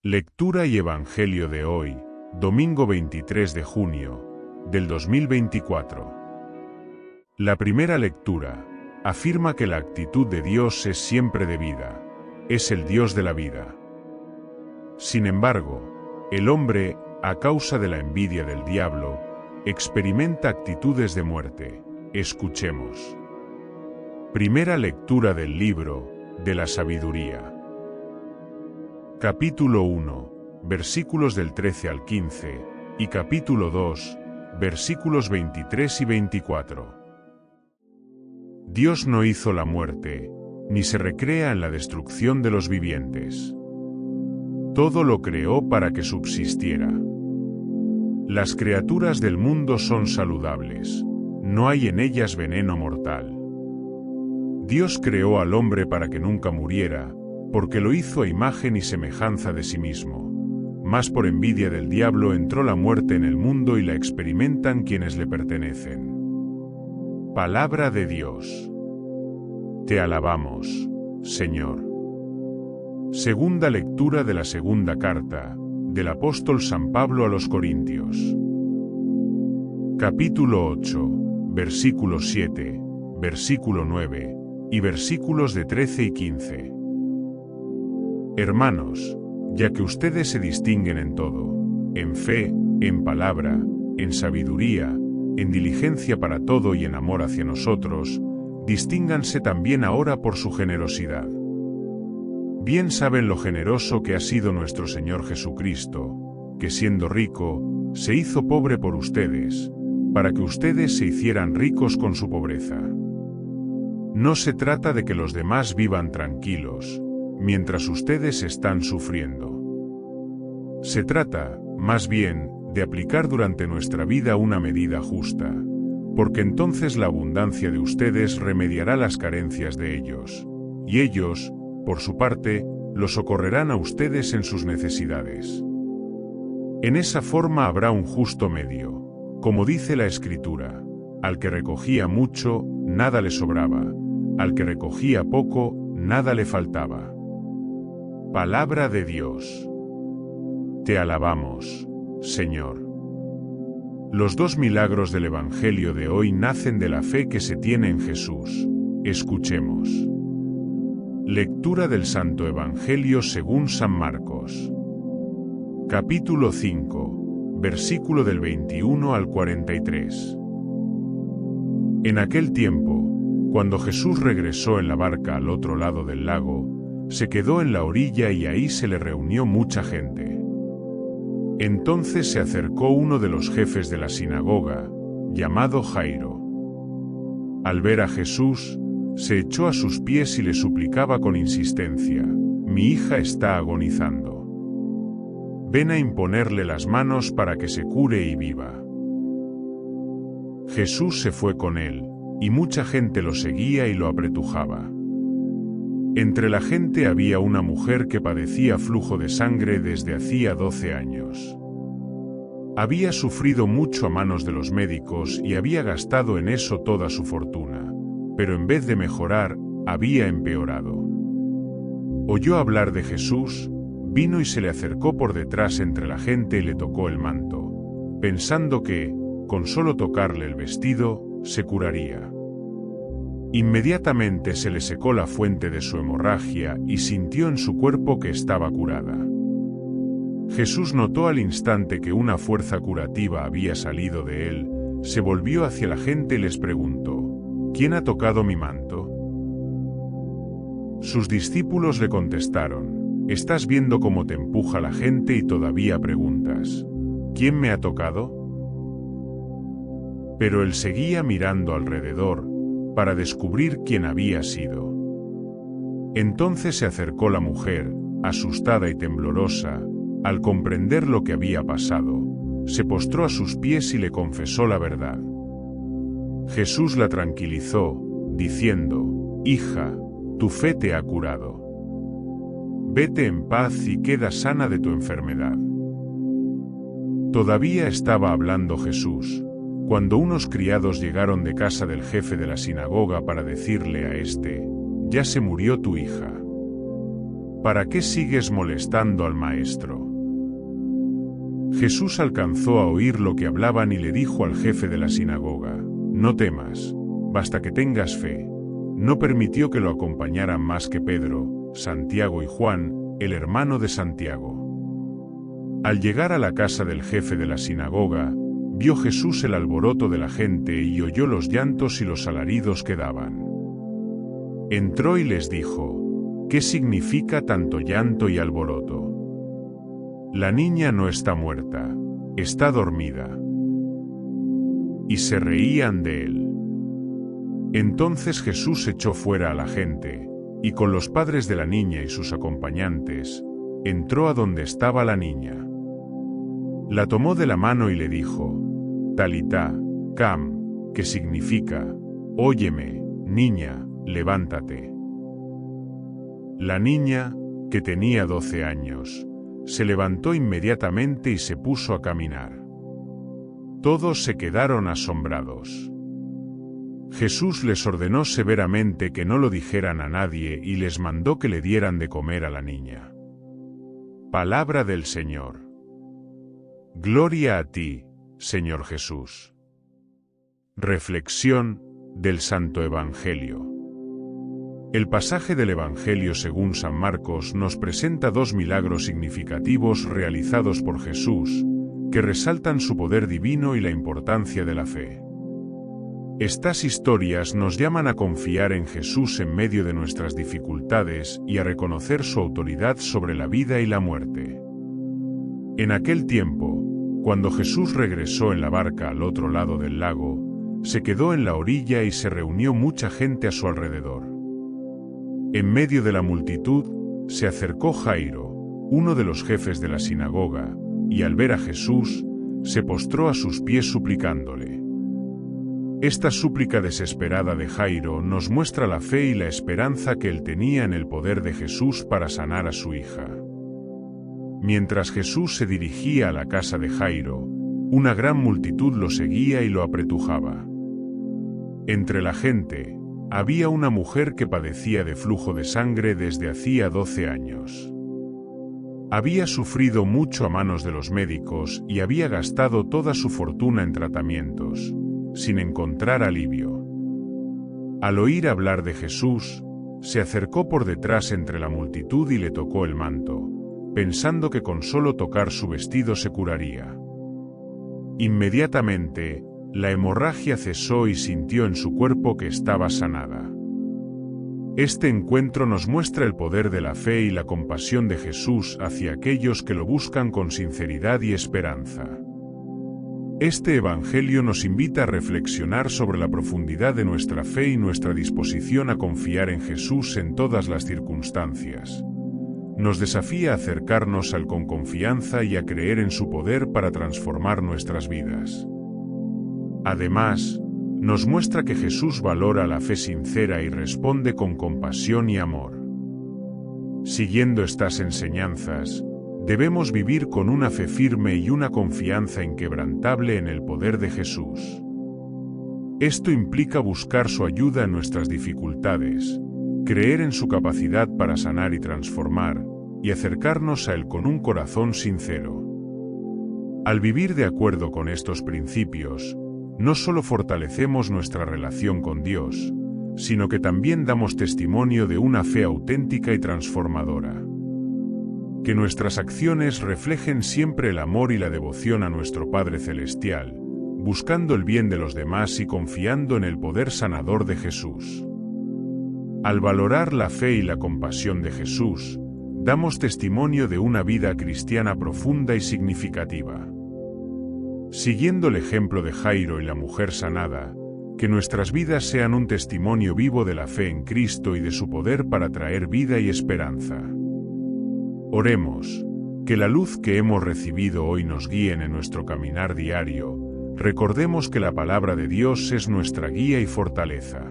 Lectura y Evangelio de hoy, domingo 23 de junio, del 2024. La primera lectura afirma que la actitud de Dios es siempre de vida, es el Dios de la vida. Sin embargo, el hombre, a causa de la envidia del diablo, experimenta actitudes de muerte. Escuchemos. Primera lectura del libro de la sabiduría. Capítulo 1, versículos del 13 al 15, y capítulo 2, versículos 23 y 24. Dios no hizo la muerte, ni se recrea en la destrucción de los vivientes. Todo lo creó para que subsistiera. Las criaturas del mundo son saludables, no hay en ellas veneno mortal. Dios creó al hombre para que nunca muriera, porque lo hizo a imagen y semejanza de sí mismo. Mas por envidia del diablo entró la muerte en el mundo y la experimentan quienes le pertenecen. Palabra de Dios. Te alabamos, Señor. Segunda lectura de la segunda carta del apóstol San Pablo a los Corintios. Capítulo 8, versículo 7, versículo 9, y versículos de 13 y 15. Hermanos, ya que ustedes se distinguen en todo, en fe, en palabra, en sabiduría, en diligencia para todo y en amor hacia nosotros, distínganse también ahora por su generosidad. Bien saben lo generoso que ha sido nuestro Señor Jesucristo, que siendo rico, se hizo pobre por ustedes, para que ustedes se hicieran ricos con su pobreza. No se trata de que los demás vivan tranquilos, mientras ustedes están sufriendo. Se trata, más bien, de aplicar durante nuestra vida una medida justa, porque entonces la abundancia de ustedes remediará las carencias de ellos, y ellos, por su parte, los socorrerán a ustedes en sus necesidades. En esa forma habrá un justo medio, como dice la Escritura: al que recogía mucho, nada le sobraba, al que recogía poco, nada le faltaba. Palabra de Dios. Te alabamos, Señor. Los dos milagros del Evangelio de hoy nacen de la fe que se tiene en Jesús. Escuchemos. Lectura del Santo Evangelio según San Marcos. Capítulo 5, versículo del 21 al 43. En aquel tiempo, cuando Jesús regresó en la barca al otro lado del lago, se quedó en la orilla y ahí se le reunió mucha gente. Entonces se acercó uno de los jefes de la sinagoga, llamado Jairo. Al ver a Jesús, se echó a sus pies y le suplicaba con insistencia: mi hija está agonizando. Ven a imponerle las manos para que se cure y viva. Jesús se fue con él, y mucha gente lo seguía y lo apretujaba. Entre la gente había una mujer que padecía flujo de sangre desde hacía 12 años. Había sufrido mucho a manos de los médicos y había gastado en eso toda su fortuna, pero en vez de mejorar, había empeorado. Oyó hablar de Jesús, vino y se le acercó por detrás entre la gente y le tocó el manto, pensando que, con solo tocarle el vestido, se curaría. Inmediatamente se le secó la fuente de su hemorragia y sintió en su cuerpo que estaba curada. Jesús notó al instante que una fuerza curativa había salido de él, se volvió hacia la gente y les preguntó: ¿quién ha tocado mi manto? Sus discípulos le contestaron: ¿estás viendo cómo te empuja la gente y todavía preguntas: ¿quién me ha tocado? Pero él seguía mirando alrededor, para descubrir quién había sido. Entonces se acercó la mujer, asustada y temblorosa, al comprender lo que había pasado, se postró a sus pies y le confesó la verdad. Jesús la tranquilizó, diciendo: hija, tu fe te ha curado. Vete en paz y queda sana de tu enfermedad. Todavía estaba hablando Jesús, cuando unos criados llegaron de casa del jefe de la sinagoga para decirle a éste: ya se murió tu hija. ¿para qué sigues molestando al maestro? Jesús alcanzó a oír lo que hablaban y le dijo al jefe de la sinagoga: no temas, basta que tengas fe. No permitió que lo acompañaran más que Pedro, Santiago y Juan, el hermano de Santiago. Al llegar a la casa del jefe de la sinagoga, vio Jesús el alboroto de la gente y oyó los llantos y los alaridos que daban. Entró y les dijo: ¿qué significa tanto llanto y alboroto? La niña no está muerta, está dormida. Y se reían de él. Entonces Jesús echó fuera a la gente, y con los padres de la niña y sus acompañantes, entró a donde estaba la niña. La tomó de la mano y le dijo: Talitá, cam, que significa: óyeme, niña, levántate. La niña, que tenía 12 años, se levantó inmediatamente y se puso a caminar. Todos se quedaron asombrados. Jesús les ordenó severamente que no lo dijeran a nadie y les mandó que le dieran de comer a la niña. Palabra del Señor. Gloria a ti, Señor Jesús. Reflexión del Santo Evangelio. El pasaje del Evangelio según San Marcos nos presenta dos milagros significativos realizados por Jesús, que resaltan su poder divino y la importancia de la fe. Estas historias nos llaman a confiar en Jesús en medio de nuestras dificultades y a reconocer su autoridad sobre la vida y la muerte. En aquel tiempo, cuando Jesús regresó en la barca al otro lado del lago, se quedó en la orilla y se reunió mucha gente a su alrededor. En medio de la multitud, se acercó Jairo, uno de los jefes de la sinagoga, y al ver a Jesús, se postró a sus pies suplicándole. Esta súplica desesperada de Jairo nos muestra la fe y la esperanza que él tenía en el poder de Jesús para sanar a su hija. Mientras Jesús se dirigía a la casa de Jairo, una gran multitud lo seguía y lo apretujaba. Entre la gente, había una mujer que padecía de flujo de sangre desde hacía 12 años. Había sufrido mucho a manos de los médicos y había gastado toda su fortuna en tratamientos, sin encontrar alivio. Al oír hablar de Jesús, se acercó por detrás entre la multitud y le tocó el manto, pensando que con solo tocar su vestido se curaría. Inmediatamente, la hemorragia cesó y sintió en su cuerpo que estaba sanada. Este encuentro nos muestra el poder de la fe y la compasión de Jesús hacia aquellos que lo buscan con sinceridad y esperanza. Este Evangelio nos invita a reflexionar sobre la profundidad de nuestra fe y nuestra disposición a confiar en Jesús en todas las circunstancias. Nos desafía a acercarnos a Él con confianza y a creer en su poder para transformar nuestras vidas. Además, nos muestra que Jesús valora la fe sincera y responde con compasión y amor. Siguiendo estas enseñanzas, debemos vivir con una fe firme y una confianza inquebrantable en el poder de Jesús. Esto implica buscar su ayuda en nuestras dificultades, creer en su capacidad para sanar y transformar, y acercarnos a Él con un corazón sincero. Al vivir de acuerdo con estos principios, no solo fortalecemos nuestra relación con Dios, sino que también damos testimonio de una fe auténtica y transformadora. Que nuestras acciones reflejen siempre el amor y la devoción a nuestro Padre Celestial, buscando el bien de los demás y confiando en el poder sanador de Jesús. Al valorar la fe y la compasión de Jesús, damos testimonio de una vida cristiana profunda y significativa. Siguiendo el ejemplo de Jairo y la mujer sanada, que nuestras vidas sean un testimonio vivo de la fe en Cristo y de su poder para traer vida y esperanza. Oremos, que la luz que hemos recibido hoy nos guíe en nuestro caminar diario. Recordemos que la palabra de Dios es nuestra guía y fortaleza.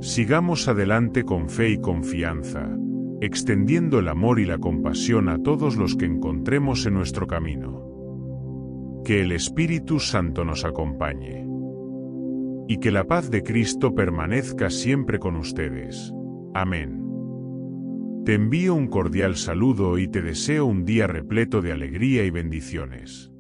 Sigamos adelante con fe y confianza, extendiendo el amor y la compasión a todos los que encontremos en nuestro camino. Que el Espíritu Santo nos acompañe. Y que la paz de Cristo permanezca siempre con ustedes. Amén. Te envío un cordial saludo y te deseo un día repleto de alegría y bendiciones.